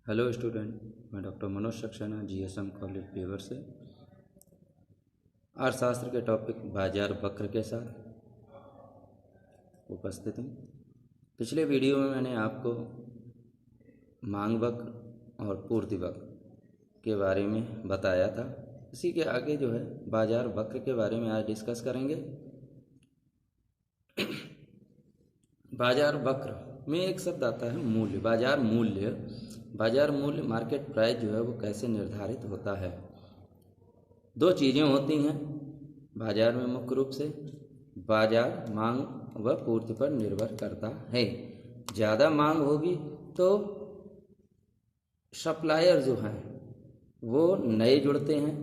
Hello student, मैं doctor Manoj Saxena GSM college पेवर से अर्थशास्त्र के टॉपिक बाजार वक्र के साथ उपस्थित हूँ। पिछले वीडियो में मैंने आपको मांग वक्र और पूर्ति वक्र के बारे में बताया था। इसी के आगे जो है बाजार वक्र के बारे में आज डिस्कस करेंगे। बाजार वक्र में एक शब्द आता है मूल्य। बाजार मूल्य मार्केट प्राइस जो है वो कैसे निर्धारित होता है। दो चीज़ें होती हैं बाजार में, मुख्य रूप से बाजार मांग व पूर्ति पर निर्भर करता है। ज़्यादा मांग होगी तो सप्लायर जो हैं वो नए जुड़ते हैं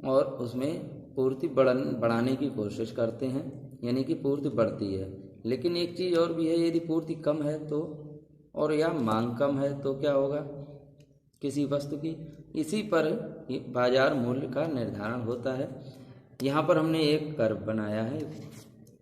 और उसमें पूर्ति बढ़ाने की कोशिश करते हैं, यानी कि पूर्ति बढ़ती है। लेकिन एक चीज़ और भी है, यदि पूर्ति कम है तो और या मांग कम है तो क्या होगा किसी वस्तु की, इसी पर बाजार मूल्य का निर्धारण होता है। यहाँ पर हमने एक कर्व बनाया है,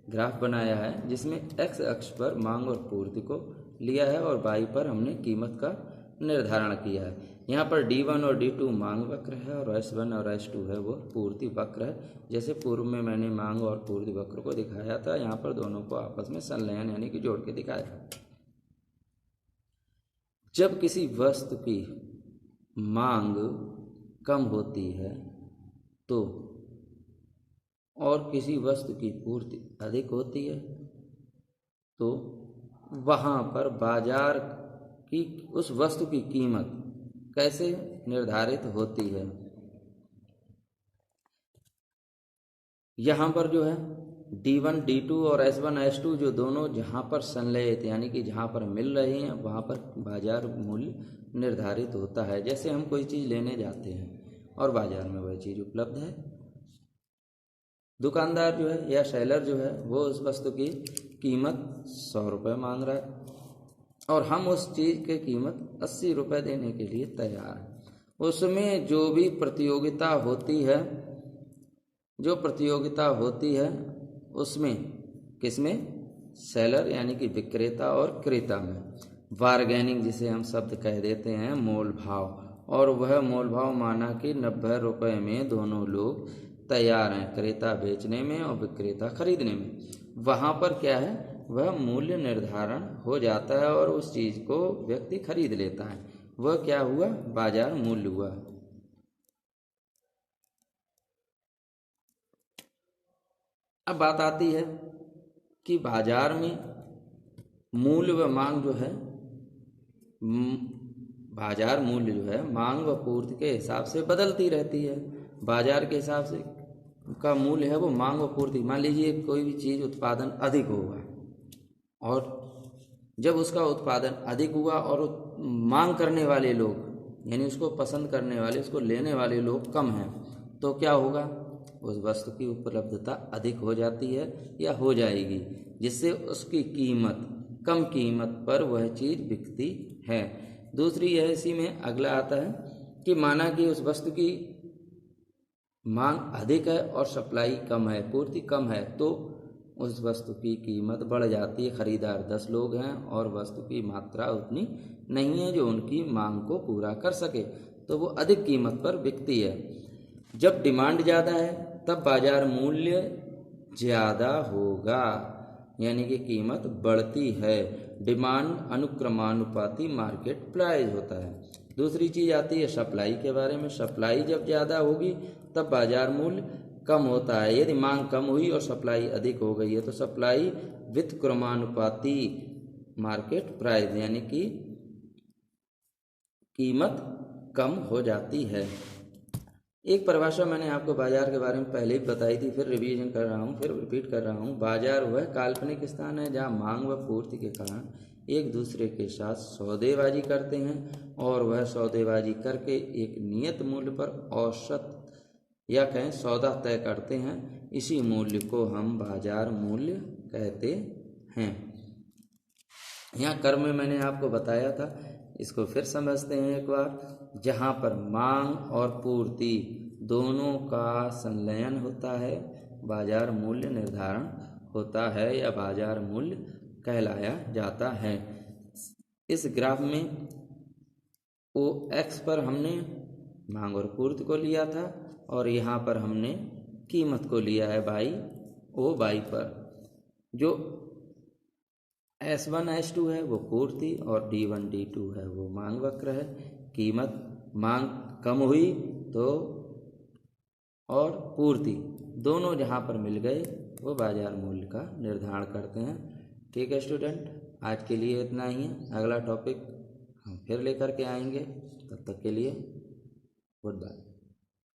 ग्राफ बनाया है, जिसमें एक्स अक्ष पर मांग और पूर्ति को लिया है और वाई पर हमने कीमत का निर्धारण किया है। यहाँ पर D1 और D2 मांग वक्र है और S1 और S2 है वो पूर्ति वक्र है। जैसे पूर्व में मैंने मांग और पूर्ति वक्र को दिखाया था, यहाँ पर दोनों को आपस में संलयन यानी कि जोड़ के दिखाया। जब किसी वस्तु की मांग कम होती है तो और किसी वस्तु की पूर्ति अधिक होती है तो वहाँ पर बाजार की उस वस्तु की कीमत कैसे निर्धारित होती है। यहाँ पर जो है D1 D2 और S1 S2 जो दोनों जहाँ पर संलयित यानी कि जहाँ पर मिल रहे हैं वहाँ पर बाजार मूल्य निर्धारित होता है। जैसे हम कोई चीज़ लेने जाते हैं और बाजार में वह चीज़ उपलब्ध है, दुकानदार जो है या सेलर जो है वो उस वस्तु की कीमत 100 रुपये मांग रहा है और हम उस चीज़ की कीमत 80 रुपये देने के लिए तैयार हैं। उसमें जो भी प्रतियोगिता होती है उसमें किसमें, सेलर यानी कि विक्रेता और क्रेता में बार्गेनिंग जिसे हम शब्द कह देते हैं, मोल भाव, और वह मोल भाव माना कि 90 रुपये में दोनों लोग तैयार हैं, क्रेता बेचने में और विक्रेता खरीदने में। वहाँ पर क्या है, वह मूल्य निर्धारण हो जाता है और उस चीज़ को व्यक्ति खरीद लेता है। वह क्या हुआ, बाजार मूल्य हुआ। अब बात आती है कि बाजार में मूल्य व मांग जो है, बाजार मूल्य जो है मांग व पूर्ति के हिसाब से बदलती रहती है। बाजार के हिसाब से का मूल्य है वो मांग व पूर्ति। मान लीजिए कोई भी चीज़ उत्पादन अधिक होगा और जब उसका उत्पादन अधिक हुआ और मांग करने वाले लोग यानी उसको पसंद करने वाले, उसको लेने वाले लोग कम हैं तो क्या होगा, उस वस्तु की उपलब्धता अधिक हो जाती है या हो जाएगी, जिससे उसकी कीमत कम कीमत पर वह चीज़ बिकती है। दूसरी यह इसी में अगला आता है कि माना कि उस वस्तु की मांग अधिक है और सप्लाई कम है, पूर्ति कम है, तो उस वस्तु की कीमत बढ़ जाती है। खरीदार 10 लोग हैं और वस्तु की मात्रा उतनी नहीं है जो उनकी मांग को पूरा कर सके, तो वो अधिक कीमत पर बिकती है। जब डिमांड ज़्यादा है तब बाजार मूल्य ज़्यादा होगा, यानी कि कीमत बढ़ती है। डिमांड अनुक्रमानुपाती मार्केट प्राइस होता है। दूसरी चीज़ आती है सप्लाई के बारे में। सप्लाई जब ज़्यादा होगी तब बाजार मूल्य कम होता है। यदि मांग कम हुई और सप्लाई अधिक हो गई है तो सप्लाई व्युत्क्रमानुपाती मार्केट प्राइस यानी कि कीमत कम हो जाती है। एक परिभाषा मैंने आपको बाजार के बारे में पहले ही बताई थी, फिर रिवीजन कर रहा हूँ, फिर रिपीट कर रहा हूँ। बाजार वह काल्पनिक स्थान है जहाँ मांग व पूर्ति के कारण एक दूसरे के साथ सौदेबाजी करते हैं और वह सौदेबाजी करके एक नियत मूल्य पर औसत या कहें सौदा तय करते हैं। इसी मूल्य को हम बाजार मूल्य कहते हैं। यहाँ कर्म में मैंने आपको बताया था, इसको फिर समझते हैं एक बार। जहाँ पर मांग और पूर्ति दोनों का संलयन होता है बाजार मूल्य निर्धारण होता है या बाजार मूल्य कहलाया जाता है। इस ग्राफ में ओ एक्स पर हमने मांग और पूर्ति को लिया था और यहाँ पर हमने कीमत को लिया है वाई ओ वाई पर। जो S1 S2 है वो पूर्ति और D1 D2 है वो मांग वक्र है। कीमत मांग कम हुई तो और पूर्ति दोनों जहाँ पर मिल गए वो बाजार मूल्य का निर्धारण करते हैं। ठीक है स्टूडेंट, आज के लिए इतना ही है। अगला टॉपिक हम फिर लेकर के आएंगे, तब तक के लिए गुड बाय।